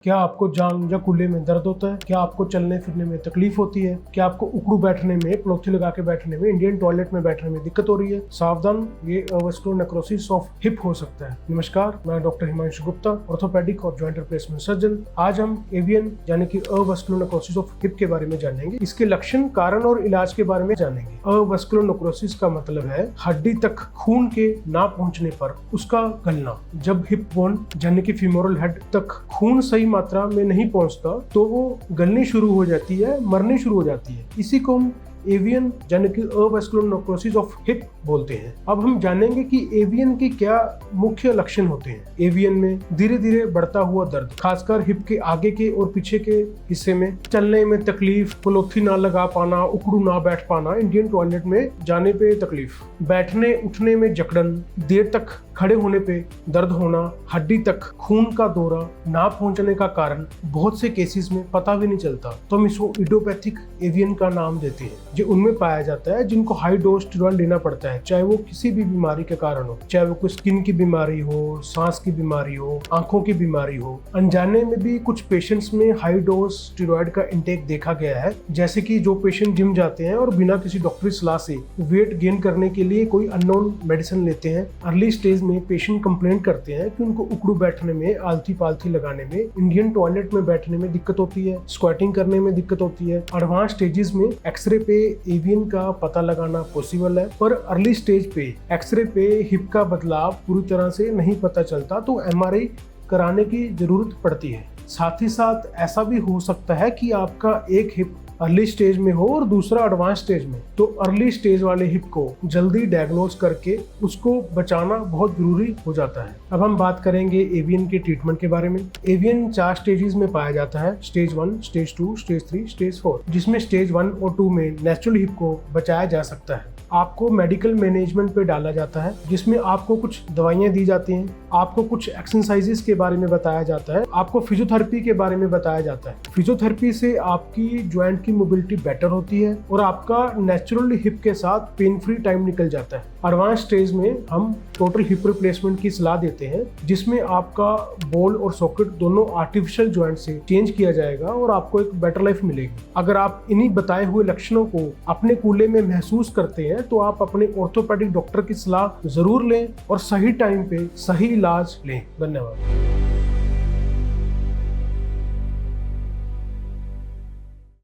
क्या आपको जांघ या कूल्हे में दर्द होता है? क्या आपको चलने फिरने में तकलीफ होती है? क्या आपको उकड़ू बैठने में, प्लोथी लगा के बैठने में, इंडियन टॉयलेट में बैठने में दिक्कत हो रही है? सावधान, ये अवस्कुलर नेक्रोसिस ऑफ हिप हो सकता है। नमस्कार, मैं डॉक्टर हिमांशु गुप्ता, ऑर्थोपेडिक और जॉइंट रिप्लेसमेंट सर्जन। आज हम एवीएन यानी कि अवस्कुलर नेक्रोसिस ऑफ हिप के बारे में जानेंगे। इसके लक्षण, कारण और इलाज के बारे में जानेंगे। अवस्कुलर नेक्रोसिस का मतलब है हड्डी तक खून के ना पहुंचने पर उसका गलना। जब हिप बोन यानी कि फीमोरल हेड तक खून सही मात्रा में नहीं पहुंचता तो वो गलनी शुरू हो जाती है, मरनी शुरू हो जाती है। इसी को हम एवीएन यानी कि अवस्कुलर नेक्रोसिस ऑफ हिप बोलते हैं। अब हम जानेंगे कि एवीएन के क्या मुख्य लक्षण होते हैं। एवीएन में धीरे धीरे बढ़ता हुआ दर्द, खासकर हिप के आगे के और पीछे के हिस्से में, चलने में तकलीफ, प्लोथी ना लगा पाना, उकड़ू ना बैठ पाना, इंडियन टॉयलेट में जाने पे तकलीफ, बैठने उठने में जकड़न, देर तक खड़े होने पे दर्द होना, हड्डी तक खून का दौरा ना पहुंचने का कारण बहुत से केसेस में पता भी नहीं चलता, तो हम इसको इडियोपैथिक एवीएन का नाम देते हैं। जो उनमें पाया जाता है जिनको हाई डोज स्टेरॉइड लेना पड़ता है, चाहे वो किसी भी बीमारी के कारण हो, चाहे वो कोई स्किन की बीमारी हो, सांस की बीमारी हो, आंखों की बीमारी हो। अनजाने में भी कुछ पेशेंट्स में हाई डोज स्टेरॉइड का इंटेक देखा गया है, जैसे कि जो पेशेंट जिम जाते हैं और बिना किसी डॉक्टरी सलाह से वेट गेन करने के लिए कोई अननोन मेडिसिन लेते हैं। अर्ली स्टेज में पेशेंट कंप्लेंट करते हैं कि उनको उकड़ू बैठने में, आलती पालथी लगाने में, इंडियन टॉयलेट में बैठने में दिक्कत होती है, स्क्वाटिंग करने में दिक्कत होती है। एडवांस स्टेजेस में एक्सरे पे एवीएन का पता लगाना पॉसिबल है, पर अर्ली स्टेज पे एक्सरे पे हिप का बदलाव पूरी तरह से नहीं पता चलता, तो एमआरआई कराने की जरूरत पड़ती है। साथ ही साथ ऐसा भी हो सकता है कि आपका एक हिप अर्ली स्टेज में हो और दूसरा एडवांस स्टेज में, तो अर्ली स्टेज वाले हिप को जल्दी डायग्नोज करके उसको बचाना बहुत जरूरी हो जाता है। अब हम बात करेंगे एवीएन के ट्रीटमेंट के बारे में। एवीएन 4 स्टेजेस में पाया जाता है, स्टेज 1, स्टेज 2, स्टेज 3, स्टेज 4, जिसमें स्टेज 1 और 2 में नेचुरल हिप को बचाया जा सकता है। आपको मेडिकल मैनेजमेंट पे डाला जाता है, जिसमें आपको कुछ दवाइयाँ दी जाती हैं, आपको कुछ एक्सरसाइजेस के बारे में बताया जाता है, आपको फिजियोथेरेपी के बारे में बताया जाता है। फिजियोथेरेपी से आपकी ज्वाइंट की मोबिलिटी बेटर होती है और आपका नेचुरल हिप के साथ पेन फ्री टाइम निकल जाता है। एडवांस स्टेज में हम टोटल हिप रिप्लेसमेंट की सलाह देते हैं, जिसमें आपका बोल और सॉकेट दोनों आर्टिफिशियल ज्वाइंट से चेंज किया जाएगा और आपको एक बेटर लाइफ मिलेगी। अगर आप इन्हीं बताए हुए लक्षणों को अपने कूल्हे में महसूस करते हैं तो आप अपने ऑर्थोपेडिक डॉक्टर की सलाह जरूर लें और सही टाइम पे सही इलाज लें। धन्यवाद।